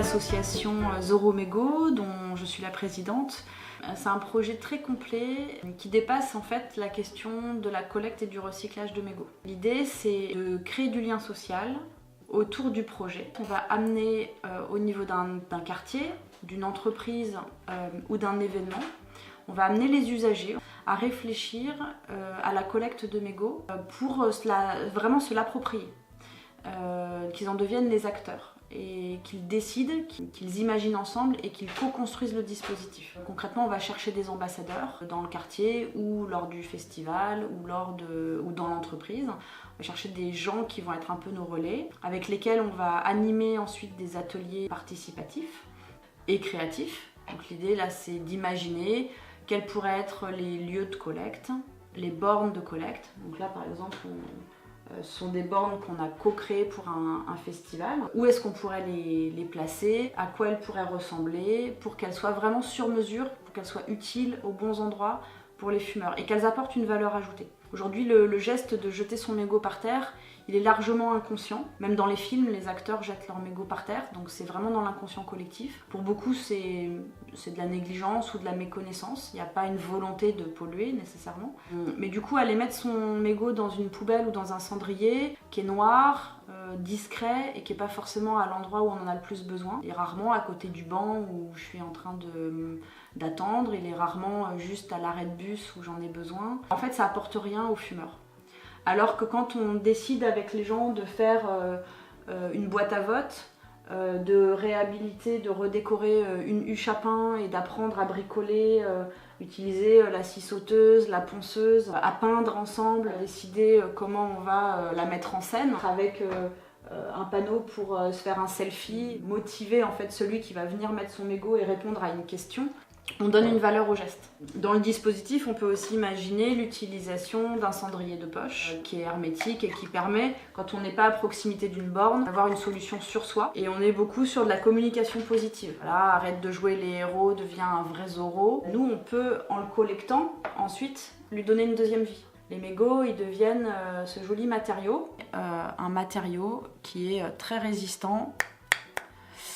l'association Zoro Mégot, dont je suis la présidente. C'est un projet très complet qui dépasse en fait la question de la collecte et du recyclage de mégots. L'idée, c'est de créer du lien social autour du projet. On va amener au niveau d'un quartier, d'une entreprise ou d'un événement, on va amener les usagers à réfléchir à la collecte de mégots pour vraiment se l'approprier, qu'ils en deviennent les acteurs et qu'ils décident, qu'ils imaginent ensemble et qu'ils co-construisent le dispositif. Concrètement, on va chercher des ambassadeurs dans le quartier ou lors du festival ou dans l'entreprise. On va chercher des gens qui vont être un peu nos relais, avec lesquels on va animer ensuite des ateliers participatifs et créatifs. Donc l'idée là, c'est d'imaginer quels pourraient être les lieux de collecte, les bornes de collecte. Donc là, par exemple, ce sont des bornes qu'on a co-créées pour un festival. Où est-ce qu'on pourrait les placer? À quoi elles pourraient ressembler? Pour qu'elles soient vraiment sur mesure, pour qu'elles soient utiles aux bons endroits pour les fumeurs et qu'elles apportent une valeur ajoutée. Aujourd'hui, le geste de jeter son mégot par terre, il est largement inconscient. Même dans les films, les acteurs jettent leur mégot par terre, donc c'est vraiment dans l'inconscient collectif. Pour beaucoup, c'est de la négligence ou de la méconnaissance. Il n'y a pas une volonté de polluer nécessairement. Mais du coup, aller mettre son mégot dans une poubelle ou dans un cendrier qui est noir, discret et qui n'est pas forcément à l'endroit où on en a le plus besoin, et rarement à côté du banc où je suis en train d'attendre, il est rarement juste à l'arrêt de bus où j'en ai besoin. En fait, ça apporte rien aux fumeurs. Alors que quand on décide avec les gens de faire une boîte à vote, de réhabiliter, de redécorer une huche à pain et d'apprendre à bricoler, utiliser la scie sauteuse, la ponceuse, à peindre ensemble, décider comment on va la mettre en scène avec un panneau pour se faire un selfie, motiver en fait celui qui va venir mettre son mégot et répondre à une question. On donne une valeur au geste. Dans le dispositif, on peut aussi imaginer l'utilisation d'un cendrier de poche qui est hermétique et qui permet, quand on n'est pas à proximité d'une borne, d'avoir une solution sur soi. Et on est beaucoup sur de la communication positive. Voilà, arrête de jouer les héros, deviens un vrai Zorro. Nous, on peut, en le collectant, ensuite lui donner une deuxième vie. Les mégots, ils deviennent ce joli matériau. Un matériau qui est très résistant,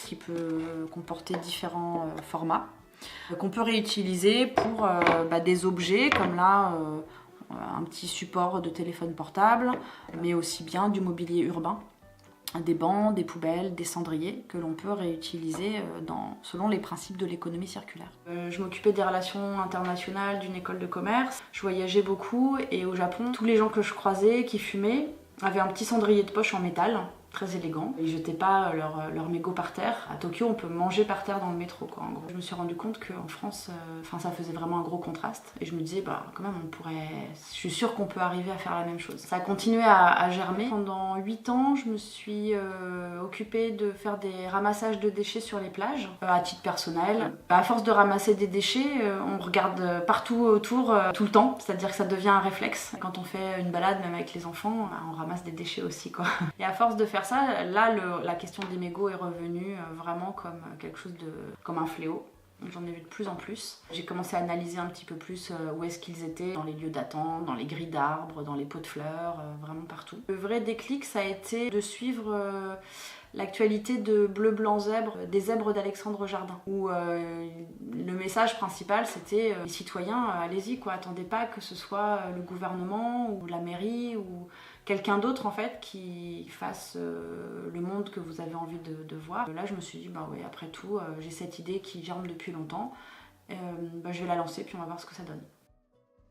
qui peut comporter différents formats, qu'on peut réutiliser pour des objets comme là un petit support de téléphone portable, mais aussi bien du mobilier urbain, des bancs, des poubelles, des cendriers que l'on peut réutiliser selon les principes de l'économie circulaire. Je m'occupais des relations internationales d'une école de commerce, je voyageais beaucoup et au Japon, tous les gens que je croisais qui fumaient avaient un petit cendrier de poche en métal, très élégant. Ils jetaient pas leur mégot par terre. À Tokyo, on peut manger par terre dans le métro, quoi, en gros. Je me suis rendu compte qu'en France, ça faisait vraiment un gros contraste. Et je me disais, quand même, je suis sûre qu'on peut arriver à faire la même chose. Ça a continué à germer. Pendant 8 ans, je me suis occupée de faire des ramassages de déchets sur les plages, à titre personnel. À force de ramasser des déchets, on regarde partout autour, tout le temps. C'est-à-dire que ça devient un réflexe. Quand on fait une balade, même avec les enfants, on ramasse des déchets aussi, quoi. Et à force de faire ça, là, la question des mégots est revenue vraiment comme quelque chose comme un fléau. J'en ai vu de plus en plus. J'ai commencé à analyser un petit peu plus où est-ce qu'ils étaient, dans les lieux d'attente, dans les grilles d'arbres, dans les pots de fleurs, vraiment partout. Le vrai déclic, ça a été de suivre l'actualité de Bleu, Blanc, Zèbre, des zèbres d'Alexandre Jardin, où le message principal c'était les citoyens, allez-y quoi, attendez pas que ce soit le gouvernement ou la mairie ou quelqu'un d'autre en fait qui fasse le monde que vous avez envie de voir. Là je me suis dit oui, après tout j'ai cette idée qui germe depuis longtemps, je vais la lancer puis on va voir ce que ça donne.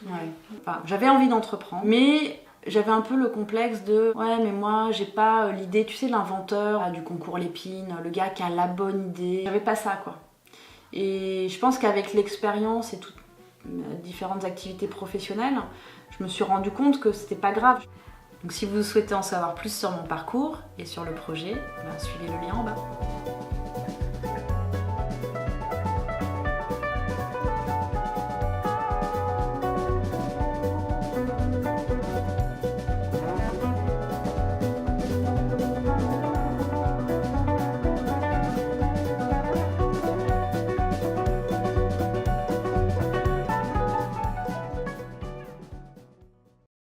Ouais. J'avais envie d'entreprendre, mais j'avais un peu le complexe de mais moi j'ai pas l'idée, tu sais, l'inventeur du concours Lépine, le gars qui a la bonne idée. J'avais pas ça quoi. Et je pense qu'avec l'expérience et toutes différentes activités professionnelles, je me suis rendu compte que c'était pas grave. Donc si vous souhaitez en savoir plus sur mon parcours et sur le projet, suivez le lien en bas.